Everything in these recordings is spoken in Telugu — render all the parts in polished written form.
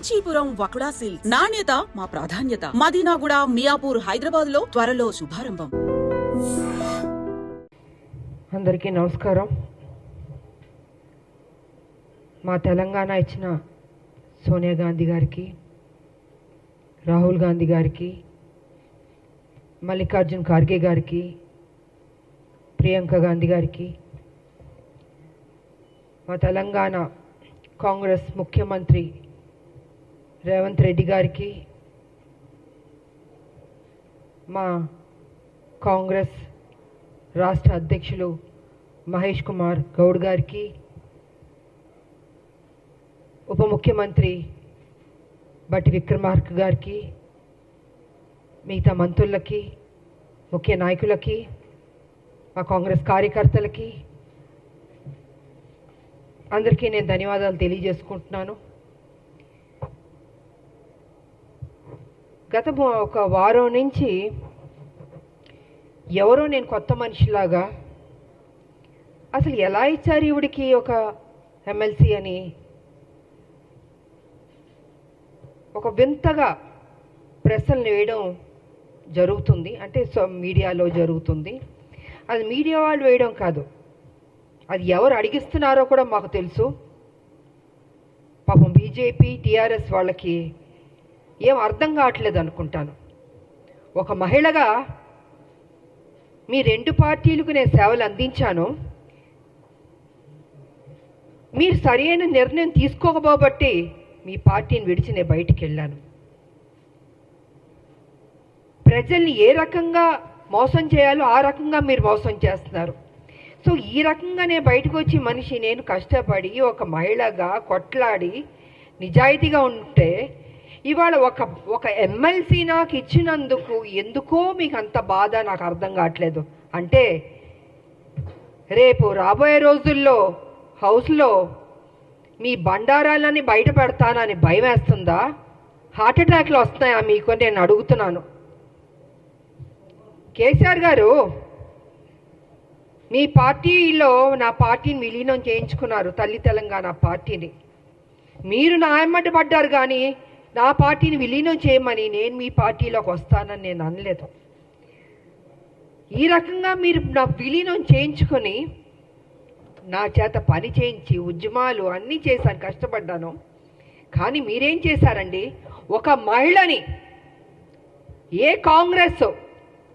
కాంచీపురం వకుడా సిల్క్స్ నాణ్యత మా ప్రాధాన్యత. మదీనాగూడ, మియాపూర్, హైదరాబాద్ లో త్వరలో శుభారంభం. అందరికీ నమస్కారం. మా తెలంగాణ ఇచ్చిన సోనియా గాంధీ గారికి, రాహుల్ గాంధీ గారికి, మల్లికార్జున్ ఖార్గే గారికి, ప్రియాంక గాంధీ గారికి, మా తెలంగాణ కాంగ్రెస్ ముఖ్యమంత్రి రేవంత్ రెడ్డి గారికి, మా కాంగ్రెస్ రాష్ట్ర అధ్యక్షులు మహేష్ కుమార్ గౌడ్ గారికి, ఉప ముఖ్యమంత్రి బట్టి విక్రమార్క గారికి, మిగతా మంత్రులకి, ముఖ్య నాయకులకి, మా కాంగ్రెస్ కార్యకర్తలకి అందరికీ నేను ధన్యవాదాలు తెలియజేసుకుంటున్నాను. గత ఒక వారం నుంచి ఎవరో నేను కొత్త మనిషిలాగా అసలు ఎలా ఇచ్చారు ఈవిడికి ఒక ఎమ్మెల్సీ అని ఒక వింతగా ప్రశ్నలు వేయడం జరుగుతుంది. అంటే మీడియాలో జరుగుతుంది. అది మీడియా వాళ్ళు వేయడం కాదు, అది ఎవరు అడిగిస్తున్నారో కూడా మాకు తెలుసు. పాపం బీజేపీ, టీఆర్ఎస్ వాళ్ళకి ఏం అర్థం కావట్లేదు అనుకుంటాను. ఒక మహిళగా మీ రెండు పార్టీలకు నేను సేవలు అందించాను. మీరు సరైన నిర్ణయం తీసుకోకపోబట్టి మీ పార్టీని విడిచి నేను బయటికి వెళ్ళాను. ప్రజల్ని ఏ రకంగా మోసం చేయాలో ఆ రకంగా మీరు మోసం చేస్తున్నారు. సో ఈ రకంగానే బయటకు వచ్చి మనిషి నేను కష్టపడి ఒక మహిళగా కొట్లాడి నిజాయితీగా ఉంటే ఇవాళ ఒక ఎమ్మెల్సీ నాకు ఇచ్చినందుకు ఎందుకో మీకు అంత బాధ నాకు అర్థం కావట్లేదు. అంటే రేపు రాబోయే రోజుల్లో హౌస్లో మీ బండారాలని బయట పెడతానని భయం వేస్తుందా? హార్ట్ అటాక్లు వస్తాయా మీకు అని నేను అడుగుతున్నాను. కేసీఆర్ గారు మీ పార్టీలో నా పార్టీని విలీనం చేయించుకున్నారు, తల్లి తెలంగాణ పార్టీని. మీరు నా ఎమ్మటి పడ్డారు కానీ నా పార్టీని విలీనం చేయమని నేను మీ పార్టీలోకి వస్తానని నేను అనలేదు. ఈ రకంగా మీరు నా విలీనం చేయించుకొని నా చేత పని చేయించి ఉద్యమాలు అన్నీ చేశాను, కష్టపడ్డాను. కానీ మీరేం చేశారండి? ఒక మహిళని ఏ కాంగ్రెస్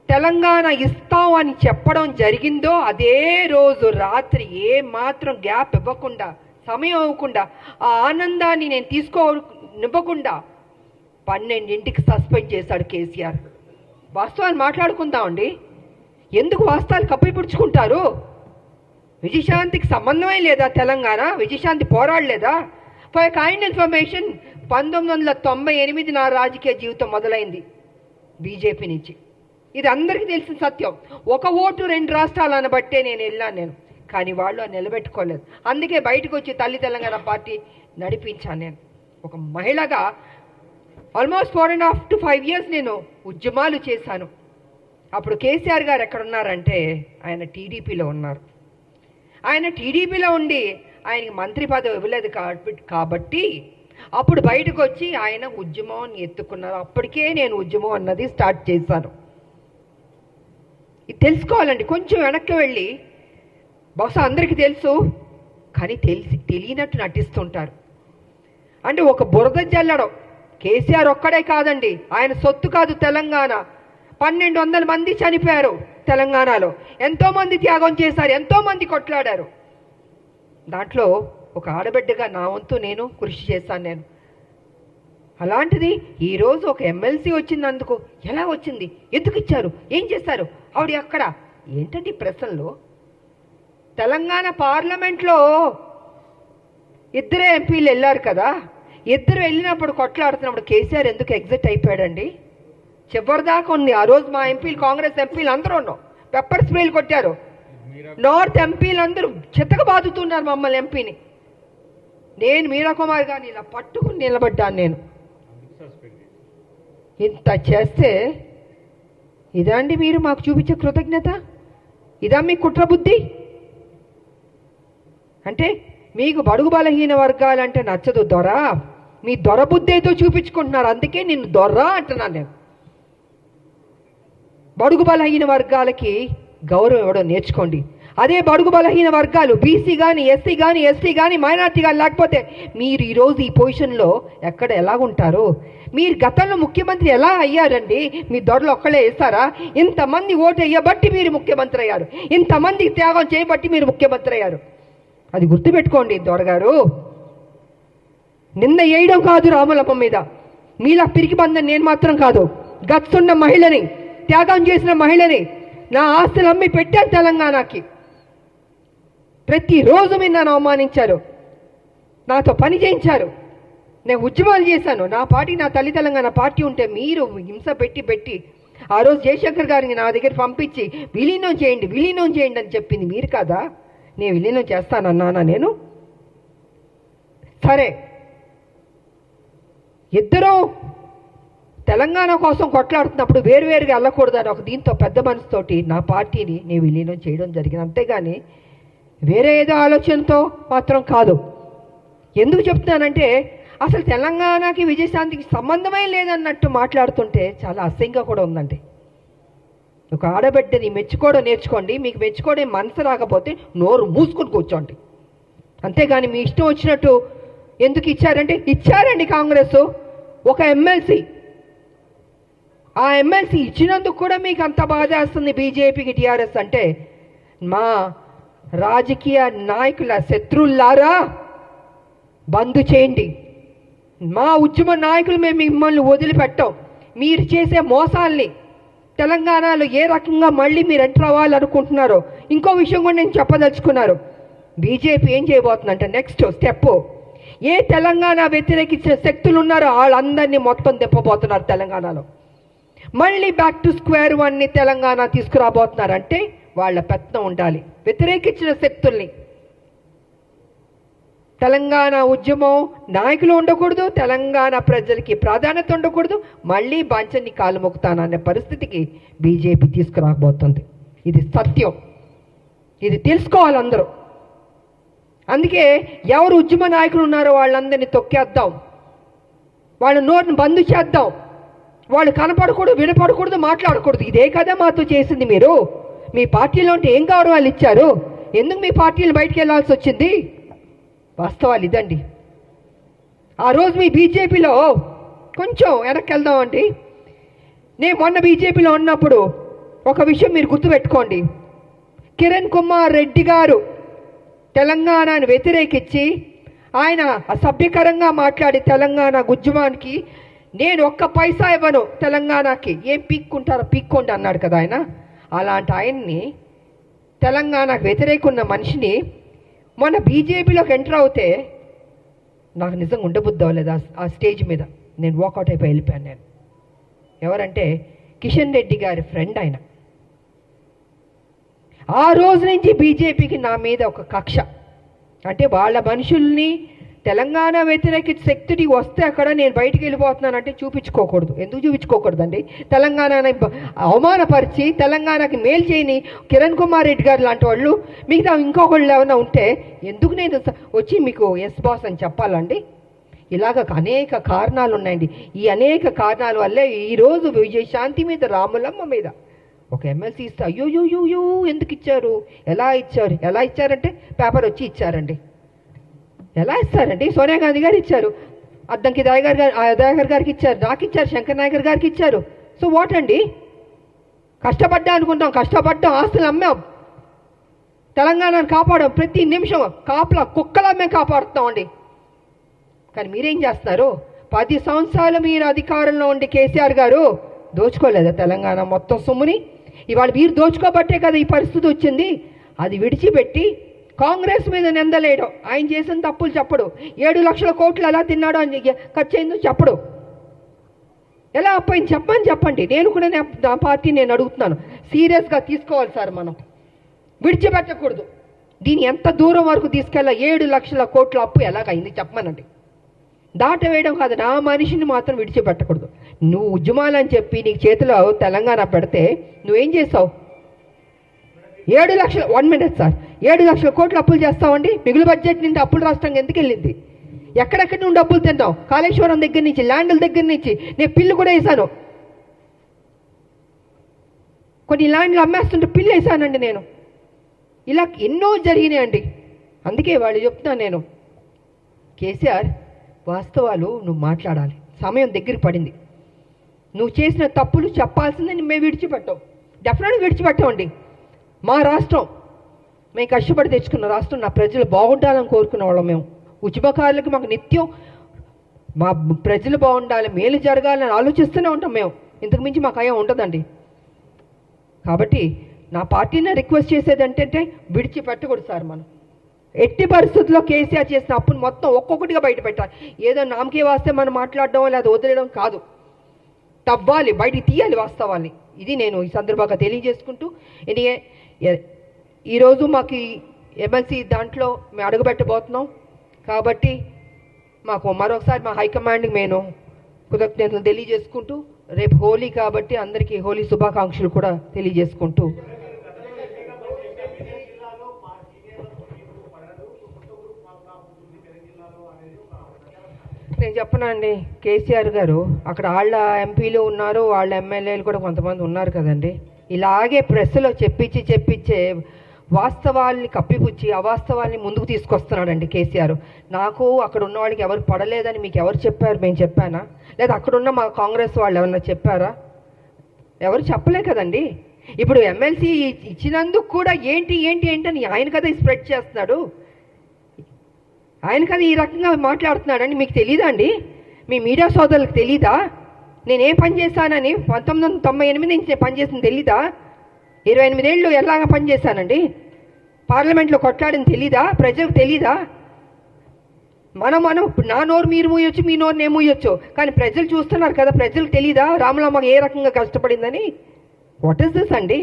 తెలంగాణ ఇస్తాం అని చెప్పడం జరిగిందో అదే రోజు రాత్రి ఏ మాత్రం గ్యాప్ ఇవ్వకుండా, సమయం ఇవ్వకుండా, ఆ ఆనందాన్ని నేను తీసుకోనివ్వకుండా 12ంటికి సస్పెండ్ చేశాడు కేసీఆర్. వాస్తవాలు మాట్లాడుకుందామండి. ఎందుకు వాస్తవాలు కప్పిపుడుచుకుంటారు? విజయశాంతికి సంబంధమే లేదా? తెలంగాణ విజయశాంతి పోరాడలేదా? ఫర్ కైండ్ ఇన్ఫర్మేషన్ 1998 నా రాజకీయ జీవితం మొదలైంది బీజేపీ నుంచి. ఇది అందరికీ తెలిసిన సత్యం. ఒక ఓటు 2 రాష్ట్రాలు అనబట్టే నేను వెళ్ళాను. కానీ వాళ్ళు నిలబెట్టుకోలేదు. అందుకే బయటకు వచ్చి తల్లి తెలంగాణ పార్టీ నడిపించాను. నేను ఒక మహిళగా ఆల్మోస్ట్ 4.5 to 5 years నేను ఉద్యమాలు చేశాను. అప్పుడు కేసీఆర్ గారు ఎక్కడున్నారంటే ఆయన టీడీపీలో ఉన్నారు. ఆయన టీడీపీలో ఉండి ఆయనకి మంత్రి పదవి ఇవ్వలేదు కాబట్టి అప్పుడు బయటకు వచ్చి ఆయన ఉద్యమం ఎత్తుకున్నారు. అప్పటికే నేను ఉద్యమం అన్నది స్టార్ట్ చేశాను. ఇది తెలుసుకోవాలండి. కొంచెం వెనక్కి వెళ్ళి, బహుశా అందరికీ తెలుసు కానీ తెలియనట్టు నటిస్తుంటారు. అంటే ఒక బురద జల్లడం కేసీఆర్ ఒక్కడే కాదండి, ఆయన సొత్తు కాదు తెలంగాణ. 1200 మంది చనిపోయారు తెలంగాణలో. ఎంతోమంది త్యాగం చేశారు, ఎంతోమంది కొట్లాడారు. దాంట్లో ఒక ఆడబిడ్డగా నా వంతు నేను కృషి చేశాను. నేను అలాంటిది ఈరోజు ఒక ఎమ్మెల్సీ వచ్చినందుకు ఎలా వచ్చింది, ఎందుకు ఇచ్చారు, ఏం చేశారు, ఆవిడ అక్కడ ఏంటంటే ప్రశ్నలో. తెలంగాణ పార్లమెంట్లో 2 ఎంపీలు వెళ్ళారు కదా, 2 వెళ్ళినప్పుడు కొట్లాడుతున్నప్పుడు కేసీఆర్ ఎందుకు ఎగ్జిట్ అయిపోయాడండి? చివరిదాకా ఉంది. ఆ రోజు మా ఎంపీలు, కాంగ్రెస్ ఎంపీలు అందరూ ఉన్నాం, పెప్పర్ స్ప్రేలు కొట్టారు. నార్త్ ఎంపీలు అందరూ చెత్తగా బాదుతున్నారు మమ్మల్ని ఎంపీని. నేను మీరా కుమార్ గారిని ఇలా పట్టుకుని నిలబడ్డాను. నేను ఇంత చేస్తే ఇదా అండి మీరు మాకు చూపించే కృతజ్ఞత? ఇదా మీ కుట్రబుద్ధి? అంటే మీకు బడుగు బలహీన వర్గాలంటే నచ్చదు దొరా, మీ దొరబుద్ధేతో చూపించుకుంటున్నారు. అందుకే నిన్ను దొర్ర అంటున్నాను నేను. బడుగు బలహీన వర్గాలకి గౌరవం ఇవ్వడం నేర్చుకోండి. అదే బడుగు బలహీన వర్గాలు బీసీ కానీ ఎస్సీ కానీ ఎస్టీ కానీ మైనార్టీ కానీ లేకపోతే మీరు ఈరోజు ఈ పొజిషన్లో ఎక్కడ ఎలాగుంటారు? మీరు గతంలో ముఖ్యమంత్రి ఎలా అయ్యారండి? మీ దొరలు ఒక్కళ్ళే వేస్తారా? ఇంతమంది ఓటు వేయబట్టి మీరు ముఖ్యమంత్రి అయ్యారు, ఇంతమంది త్యాగం చేయబట్టి మీరు ముఖ్యమంత్రి అయ్యారు. అది గుర్తుపెట్టుకోండి దొరగారు. నిన్న వేయడం కాదు రాములమ్మ మీద, మీలా పిరికి బంధం నేను మాత్రం కాదు. గచ్చున్న మహిళని, త్యాగం చేసిన మహిళని, నా ఆస్తులు అమ్మి పెట్టాను తెలంగాణకి. ప్రతిరోజు మీరు నన్ను అవమానించారు, నాతో పని చేయించారు, నేను ఉద్యమాలు చేశాను. నా పార్టీ, నా తల్లి తెలంగాణ పార్టీ ఉంటే మీరు హింస పెట్టి ఆ రోజు జయశంకర్ గారిని నా దగ్గర పంపించి విలీనం చేయండి అని చెప్పింది మీరు కాదా? నేను విలీనం చేస్తానన్నానా నేను? సరే, ఇద్దరూ తెలంగాణ కోసం కొట్లాడుతున్నప్పుడు వేరువేరుగా వెళ్ళకూడదని ఒక దీంతో పెద్ద మనసుతోటి నా పార్టీని నేను విలీనం చేయడం జరిగింది. అంతేగాని వేరే ఏదో ఆలోచనతో మాత్రం కాదు. ఎందుకు చెప్తున్నానంటే అసలు తెలంగాణకి విజయశాంతికి సంబంధమే లేదన్నట్టు మాట్లాడుతుంటే చాలా అసహ్యంగా కూడా ఉందండి. ఒక ఆడబిడ్డని మెచ్చుకోవడం నేర్చుకోండి. మీకు మెచ్చుకోవడం మనసు రాకపోతే నోరు మూసుకొని కూర్చోండి. అంతేగాని మీ ఇష్టం వచ్చినట్టు ఎందుకు ఇచ్చారంటే ఇచ్చారండి కాంగ్రెస్ ఒక ఎమ్మెల్సీ. ఆ ఎమ్మెల్సీ ఇచ్చినందుకు కూడా మీకు అంత బాధ వేస్తుంది బీజేపీకి, టీఆర్ఎస్ అంటే. మా రాజకీయ నాయకుల శత్రువులారా బంద్ చేయండి. మా ఉద్యమ నాయకులు మేము మిమ్మల్ని వదిలిపెట్టాం. మీరు చేసే మోసాల్ని తెలంగాణలో ఏ రకంగా మళ్ళీ మీరు ఎంటర్ అవ్వాలనుకుంటున్నారో ఇంకో విషయం కూడా నేను చెప్పదలుచుకున్నారు. బీజేపీ ఏం చేయబోతుందంటే నెక్స్ట్ స్టెప్, ఏ తెలంగాణ వ్యతిరేకించిన శక్తులు ఉన్నారో వాళ్ళందరినీ మొత్తం తిప్పబోతున్నారు తెలంగాణలో. మళ్ళీ బ్యాక్ టు స్క్వేర్ వన్ని తెలంగాణ తీసుకురాబోతున్నారంటే వాళ్ళ పెత్తనం ఉండాలి. వ్యతిరేకించిన శక్తుల్ని, తెలంగాణ ఉద్యమం నాయకులు ఉండకూడదు, తెలంగాణ ప్రజలకి ప్రాధాన్యత ఉండకూడదు, మళ్ళీ బాంచన్ని కాలు మొక్కుతాననే పరిస్థితికి బీజేపీ తీసుకురాబోతుంది. ఇది సత్యం, ఇది తెలుసుకోవాలి అందరూ. అందుకే ఎవరు ఉద్యమ నాయకులు ఉన్నారో వాళ్ళందరినీ తొక్కేద్దాం, వాళ్ళ నోటిని బంద్ చేద్దాం. వాళ్ళు కనపడకూడదు, వినపడకూడదు, మాట్లాడకూడదు. ఇదే కదా మాతో చేసింది మీరు. మీ పార్టీలో ఉంటే ఏం గౌరవాలు ఇచ్చారు? ఎందుకు మీ పార్టీలు బయటికి వెళ్ళాల్సి వచ్చింది? వాస్తవాలు ఇదండి. ఆ రోజు మీ బీజేపీలో కొంచెం వెనక్కి వెళ్దామండి. నేను మొన్న బీజేపీలో ఉన్నప్పుడు ఒక విషయం మీరు గుర్తుపెట్టుకోండి. కిరణ్ కుమార్ రెడ్డి గారు తెలంగాణను వ్యతిరేకించి ఆయన అసభ్యకరంగా మాట్లాడి తెలంగాణ ఉద్యమానికి నేను ఒక్క పైసా ఇవ్వను తెలంగాణకి, ఏం పీక్కుంటారో పీక్కోండి అన్నాడు కదా ఆయన. అలాంటి ఆయన్ని, తెలంగాణకు వ్యతిరేక ఉన్న మనిషిని మొన్న బీజేపీలోకి ఎంటర్ అవుతే నాకు నిజంగా ఉండబుద్ధి అవ్వలేదు. ఆ స్టేజ్ మీద నేను వాకౌట్ అయిపోయి వెళ్ళిపోయాను. నేను ఎవరంటే కిషన్ రెడ్డి గారి ఫ్రెండ్ ఆయన. ఆ రోజు నుంచి బీజేపీకి నా మీద ఒక కక్ష. అంటే వాళ్ళ మనుషుల్ని తెలంగాణ వ్యతిరేక శక్తికి వస్తే అక్కడ నేను బయటికి వెళ్ళిపోతున్నానంటే చూపించుకోకూడదు. ఎందుకు చూపించుకోకూడదండి? తెలంగాణని అవమానపరిచి తెలంగాణకి మేలు చేయని కిరణ్ కుమార్ రెడ్డి గారు లాంటి వాళ్ళు మిగతా ఇంకొకళ్ళు ఏమైనా ఉంటే ఎందుకు నేను వచ్చి మీకు ఎస్ బాస్ అని చెప్పాలండి? ఇలాగ అనేక కారణాలు ఉన్నాయండి. ఈ అనేక కారణాల వల్లే ఈరోజు విజయశాంతి మీద, రాములమ్మ మీద ఒక ఎమ్మెల్సీ ఇస్తే అయ్యో ఎందుకు ఇచ్చారు, ఎలా ఇచ్చారంటే పేపర్ వచ్చి ఇచ్చారండి. ఎలా ఇస్తారండి? సోనియా గాంధీ గారు ఇచ్చారు, అద్దంకి దయాకర్ గారికి ఇచ్చారు, నాకు ఇచ్చారు, శంకర్ నాయకర్ గారికి ఇచ్చారు. సో వాట్ అండి? కష్టపడ్డా అనుకుంటాం, కష్టపడ్డాం, ఆస్తులు అమ్మాం, తెలంగాణను కాపాడాం. ప్రతి నిమిషం కాపలా కుక్కలా మేము కాపాడుతామండి. కానీ మీరేం చేస్తున్నారు? 10 సంవత్సరాలు మీరు అధికారంలో ఉండి కేసీఆర్ గారు దోచుకోలేదా తెలంగాణ మొత్తం సొమ్ముని? ఇవాళ మీరు దోచుకోబట్టే కదా ఈ పరిస్థితి వచ్చింది. అది విడిచిపెట్టి కాంగ్రెస్ మీద నిందలేయడం, ఆయన చేసిన తప్పులు చెప్పడు, 7 లక్షల కోట్లు ఎలా తిన్నాడో అని ఖర్చు అయిందో చెప్పడు, ఎలా అప్పయింది చెప్పండి. నేను కూడా నా పార్టీ నేను అడుగుతున్నాను, సీరియస్గా తీసుకోవాలి సార్. మనం విడిచిపెట్టకూడదు. దీన్ని ఎంత దూరం వరకు తీసుకెళ్ళా? 7 లక్షల కోట్ల అప్పు ఎలాగైంది చెప్పమనండి. దాటవేయడం కాదు, నా మనిషిని మాత్రం విడిచిపెట్టకూడదు. నువ్వు ఉద్యమాలు అని చెప్పి నీకు చేతిలో తెలంగాణ పెడితే నువ్వేం చేస్తావు? 7 లక్షల 1 మినిట్ సార్ 7 లక్షల కోట్లు అప్పులు చేస్తామండి. మిగులు బడ్జెట్ నుండి అప్పులు రాష్ట్రంగా ఎందుకు వెళ్ళింది? ఎక్కడెక్కడి నుండి డబ్బులు తిన్నావు? కాళేశ్వరం దగ్గర నుంచి, ల్యాండ్ల దగ్గర నుంచి. నేను పిల్లు కూడా వేశాను, కొన్ని ల్యాండ్లు అమ్మేస్తుంటే పిల్లు వేశానండి నేను. ఇలా ఎన్నో జరిగినాయండి. అందుకే వాళ్ళు చెప్తున్నాను నేను, కేసీఆర్ వాస్తవాలు నువ్వు మాట్లాడాలి. సమయం దగ్గరికి పడింది. నువ్వు చేసిన తప్పులు చెప్పాల్సిందని మేము విడిచిపెట్టాం, డెఫినెట్గా విడిచిపెట్టామండి. మా రాష్ట్రం మేము కష్టపడి తెచ్చుకున్న రాష్ట్రం, నా ప్రజలు బాగుండాలని కోరుకునే వాళ్ళం మేము. ఉద్యమకారులకు మాకు నిత్యం మా ప్రజలు బాగుండాలి, మేలు జరగాలని ఆలోచిస్తూనే ఉంటాం మేము. ఇంతకు మించి మాకు అయ్యా ఉంటుందండి. కాబట్టి నా పార్టీని రిక్వెస్ట్ చేసేది ఏంటంటే విడిచిపెట్టకూడదు సార్. మనం ఎట్టి పరిస్థితుల్లో కేసీఆర్ చేసిన అప్పును మొత్తం ఒక్కొక్కటిగా బయట పెట్టాలి. ఏదో నామకే వాస్తే మనం మాట్లాడడం లేదా వదిలేయడం కాదు, తవ్వాలి, బయటికి తీయాలి వాస్తవాన్ని. ఇది నేను ఈ సందర్భంగా తెలియజేసుకుంటూ, ఈరోజు మాకు ఎమ్మెల్సీ దాంట్లో మేము అడుగుపెట్టబోతున్నాం. కాబట్టి మాకు మరొకసారి మా హైకమాండ్కి నేను కృతజ్ఞతలు తెలియజేసుకుంటూ, రేపు హోలీ కాబట్టి అందరికీ హోలీ శుభాకాంక్షలు కూడా తెలియజేసుకుంటూ, నేను చెప్పనండి, కేసీఆర్ గారు అక్కడ వాళ్ళ ఎంపీలు ఉన్నారు, వాళ్ళ ఎమ్మెల్యేలు కూడా కొంతమంది ఉన్నారు కదండి. ఇలాగే ప్రెస్లో చెప్పించే వాస్తవాల్ని కప్పిపుచ్చి అవాస్తవాల్ని ముందుకు తీసుకొస్తున్నాడండి కేసీఆర్. నాకు అక్కడ ఉన్న వాళ్ళకి ఎవరు పడలేదని మీకు ఎవరు చెప్పారు? మేము చెప్పానా? లేదా అక్కడున్న మా కాంగ్రెస్ వాళ్ళు ఎవరన్నా చెప్పారా? ఎవరు చెప్పలే కదండి. ఇప్పుడు ఎమ్మెల్సీ ఇచ్చినందుకు కూడా ఏంటి అని ఆయన కదా స్ప్రెడ్ చేస్తున్నాడు, ఆయన కదా ఈ రకంగా మాట్లాడుతున్నాడండి. మీకు తెలీదా అండి? మీ మీడియా సోదరులకు తెలీదా నేనేం పని చేశానని? 1998 నుంచి నేను పనిచేసింది తెలీదా? 28 ఏళ్ళు ఎలాగా పనిచేశానండి? పార్లమెంట్లో కొట్లాడిని తెలీదా? ప్రజలకు తెలీదా? మనం నా నోరు మీరు మూయొచ్చు, మీ నోరు నేను మూయొచ్చు, కానీ ప్రజలు చూస్తున్నారు కదా. ప్రజలకు తెలీదా రాములమ్మ ఏ రకంగా కష్టపడిందని? వాట్ ఈస్ దిస్ అండి?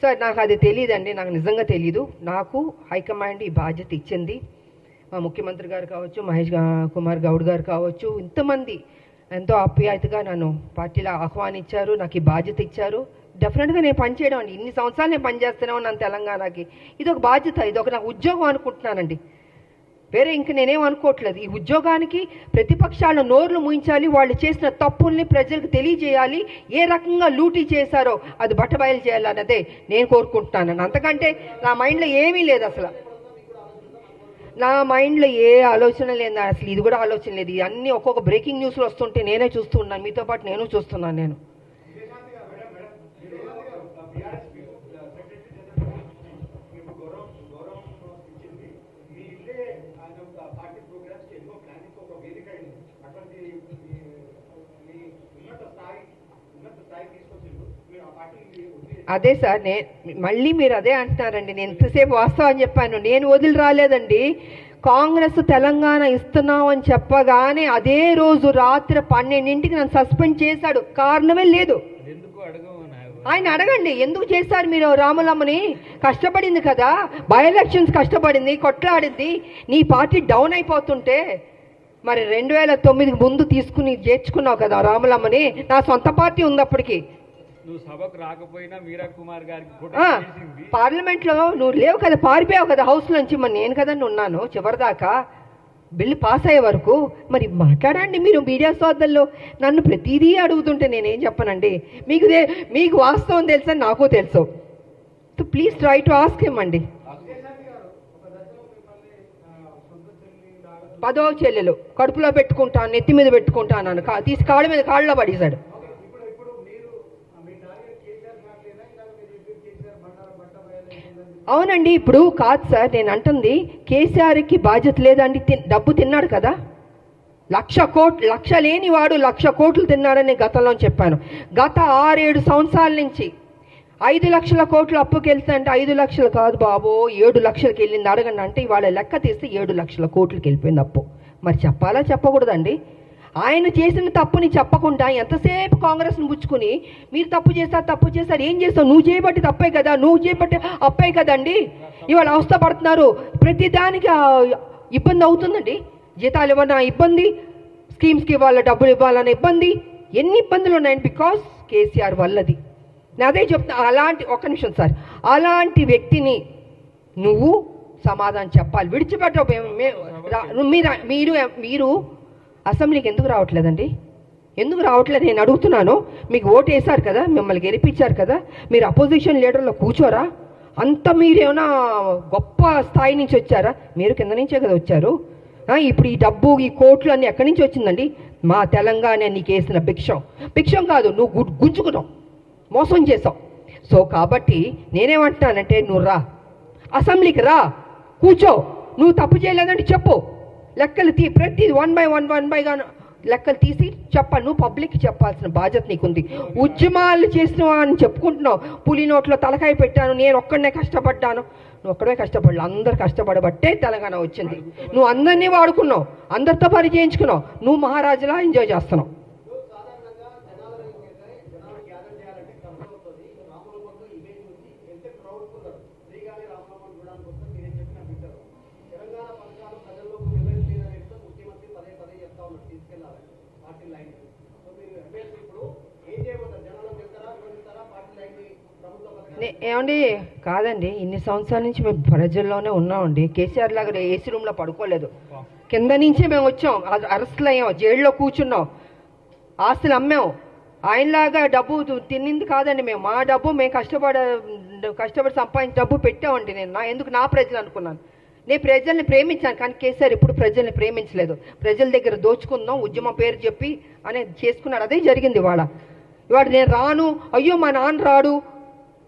సార్ నాకు అది తెలియదండి, నాకు నిజంగా తెలీదు. నాకు హైకమాండ్ ఈ బాధ్యత ఇచ్చింది. మా ముఖ్యమంత్రి గారు కావచ్చు, మహేష్ కుమార్ గౌడ్ గారు కావచ్చు, ఇంతమంది ఎంతో ఆప్యాయతగా నన్ను పార్టీలో ఆహ్వానించారు, నాకు ఈ బాధ్యత ఇచ్చారు. డెఫినెట్గా నేను పనిచేయడం అండి. ఇన్ని సంవత్సరాలు నేను పనిచేస్తూనే ఉన్నాను తెలంగాణకి. ఇది ఒక బాధ్యత, ఇది ఒక నాకు ఉద్యోగం అనుకుంటున్నానండి. వేరే ఇంక నేనేం అనుకోవట్లేదు. ఈ ఉద్యోగానికి ప్రతిపక్షాలను నోర్లు మూయించాలి, వాళ్ళు చేసిన తప్పుల్ని ప్రజలకు తెలియజేయాలి, ఏ రకంగా లూటీ చేశారో అది బట్టబయలు చేయాలన్నదే నేను కోరుకుంటున్నాను. అంతకంటే నా మైండ్లో ఏమీ లేదు అసలు. నా మైండ్లో ఏ ఆలోచన లేదు అసలు. ఇది కూడా ఆలోచన లేదు. ఇవన్నీ ఒక్కొక్క బ్రేకింగ్ న్యూస్లు వస్తుంటే నేనే చూస్తూ ఉన్నాను, మీతో పాటు నేను చూస్తున్నాను. నేను అదే సార్, మళ్ళీ మీరు అదే అంటున్నారండి. నేను ఎంతసేపు వాస్తవం చెప్పాను, నేను వదిలి రాలేదండి. కాంగ్రెస్ తెలంగాణ ఇస్తున్నాం అని చెప్పగానే అదే రోజు రాత్రి 12ంటికి నన్ను సస్పెండ్ చేశాడు. కారణమే లేదు. ఆయన అడగండి ఎందుకు చేశారు మీరు? రాములమ్మని కష్టపడింది కదా, బై ఎలక్షన్స్ కష్టపడింది, కొట్లాడింది. నీ పార్టీ డౌన్ అయిపోతుంటే మరి 2009 ముందు తీసుకుని చేర్చుకున్నావు కదా రాములమ్మని. నా సొంత పార్టీ ఉంది అప్పటికి. పార్లమెంట్ లో నువ్వు లేవు కదా, పారిపోయావు కదా హౌస్ నుంచి. మరి నేను కదండి ఉన్నాను చివరిదాకా, బిల్లు పాస్ అయ్యే వరకు. మరి మాట్లాడండి మీరు మీడియా సోదరులు. నన్ను ప్రతిదీ అడుగుతుంటే నేనేం చెప్పనండి. మీకు వాస్తవం తెలుసని నాకు తెలుసు. So please try to ask him అండి. 10వ చెల్లెలు కడుపులో పెట్టుకుంటాను, నెత్తి మీద పెట్టుకుంటాను, తీసి కాళ్ళలో పడేశాడు. అవునండి, ఇప్పుడు కాదు సార్ నేను అంటుంది, కేసీఆర్కి బాధ్యత లేదండి. డబ్బు తిన్నాడు కదా, 1,00,000 కోట్లు, లక్ష లేని వాడు 1,00,000 కోట్లు తిన్నాడని గతంలో చెప్పాను. గత 6-7 సంవత్సరాల నుంచి 5 లక్షల కోట్లు అప్పుకి వెళ్తే అంటే 5 లక్షలు కాదు బాబో 7 లక్షలకి వెళ్ళింది. అడగండి అంటే ఇవాళ లెక్క తీస్తే 7 లక్షల కోట్లకి వెళ్ళిపోయింది అప్పు. మరి చెప్పాలా చెప్పకూడదండి? ఆయన చేసిన తప్పుని చెప్పకుండా ఎంతసేపు కాంగ్రెస్ను పుచ్చుకుని మీరు తప్పు చేస్తారు ఏం చేస్తావు? నువ్వు చేయబట్టి తప్పే కదా, నువ్వు చేయబట్టి అప్పే కదండి. ఇవాళ అవస్థ పడుతున్నారు, ప్రతిదానికి ఇబ్బంది అవుతుందండి. జీతాలు ఇవ్వనా ఇబ్బంది, స్కీమ్స్కి ఇవ్వాల డబ్బులు ఇవ్వాలన్న ఇబ్బంది, ఎన్ని ఇబ్బందులు ఉన్నాయండి బికాస్ కేసీఆర్ వల్లది. నేను అదే చెప్తున్నా. అలాంటి ఒక్క నిమిషం సార్, అలాంటి వ్యక్తిని నువ్వు సమాధానం చెప్పాలి. విడిచిపెట్టవు. మీరు అసెంబ్లీకి ఎందుకు రావట్లేదండి? ఎందుకు రావట్లేదు నేను అడుగుతున్నాను. మీకు ఓటు వేశారు కదా, మిమ్మల్ని గెలిపించారు కదా, మీరు అపోజిషన్ లీడర్లో కూర్చోరా? అంత మీరేమైనా గొప్ప స్థాయి నుంచి వచ్చారా? మీరు కింద నుంచే కదా వచ్చారు. ఇప్పుడు ఈ డబ్బు, ఈ కోట్లు అన్నీ ఎక్కడి నుంచి వచ్చిందండి? మా తెలంగాణ నీకు వేసిన భిక్షం కాదు, నువ్వు గుంజుకున్నావు, మోసం చేసావు. సో కాబట్టి నేనేమంటున్నానంటే, నువ్వు రా, అసెంబ్లీకి రా, కూర్చో. నువ్వు తప్పు చేయలేదంటే చెప్పు, లెక్కలు ప్రతి వన్ బైగా లెక్కలు తీసి చెప్పాలి. నువ్వు పబ్లిక్కి చెప్పాల్సిన బాధ్యత నీకుంది. ఉద్యమాలు చేసినవా అని చెప్పుకుంటున్నావు. పులి నోట్లో తలకాయ పెట్టాను, నేను ఒక్కడనే కష్టపడ్డాను. నువ్వు ఒక్కడే కష్టపడలే, అందరు కష్టపడబట్టే తెలంగాణ వచ్చింది. నువ్వు అందరినీ వాడుకున్నావు, అందరితో పని చేయించుకున్నావు, నువ్వు మహారాజులా ఎంజాయ్ చేస్తున్నావు. ఏమండి కాదండి, ఇన్ని సంవత్సరాల నుంచి మేము ప్రజల్లోనే ఉన్నామండి. కేసీఆర్ లాగా ఏసీ రూమ్లో పడుకోలేదు. కింద నుంచే మేము వచ్చాం, అరెస్టులు అయ్యాం, జైల్లో కూర్చున్నాం, ఆస్తులు అమ్మాం. ఆయనలాగా డబ్బు తిన్నింది కాదండి మేము. మా డబ్బు మేము కష్టపడి సంపాదించిన డబ్బు పెట్టామండి. నేను ఎందుకు నా ప్రజలు అనుకున్నాను. నేను ప్రజల్ని ప్రేమించాను, కానీ కేసీఆర్ ఇప్పుడు ప్రజల్ని ప్రేమించలేదు. ప్రజల దగ్గర దోచుకుందాం, ఉద్యమం పేరు చెప్పి అనేది చేసుకున్నాడు. అదే జరిగింది. ఇవాళ నేను రాను, అయ్యో మా నాన్న రాడు,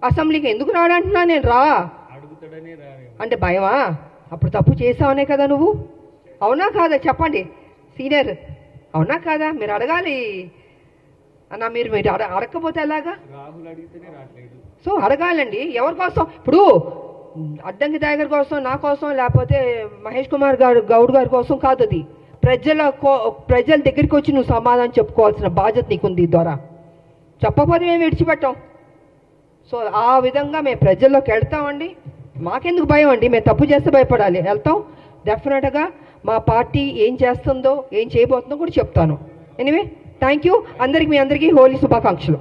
అసెంబ్లీకి ఎందుకు రాడంటున్నా, నేను రా అంటే భయమా? అప్పుడు తప్పు చేసావనే కదా నువ్వు. అవునా కాదా చెప్పండి సీనియర్, అవునా కాదా? మీరు అడగాలి అన్న. మీరు అడగకపోతే ఎలాగా? సో అడగాలండి. ఎవరి కోసం? ఇప్పుడు అడ్డంకి టైగర్ కోసం, నా కోసం, లేకపోతే మహేష్ కుమార్ గౌడ్ గారి కోసం కాదు. అది ప్రజల దగ్గరికి వచ్చి నువ్వు సమాధానం చెప్పుకోవాల్సిన బాధ్యత నీకుంది. ద్వారా చెప్పకపోతే మేము విడిచిపెట్టాం. సో ఆ విధంగా మేము ప్రజల్లోకి వెళ్తామండి. మాకెందుకు భయం అండి? మేము తప్పు చేస్తే భయపడాలి? వెళ్తాం డెఫినెట్గా. మా పార్టీ ఏం చేస్తుందో, ఏం చేయబోతుందో కూడా చెప్తాను. ఎనీవే, థ్యాంక్ యూ అందరికి. మీ అందరికీ హోలీ శుభాకాంక్షలు.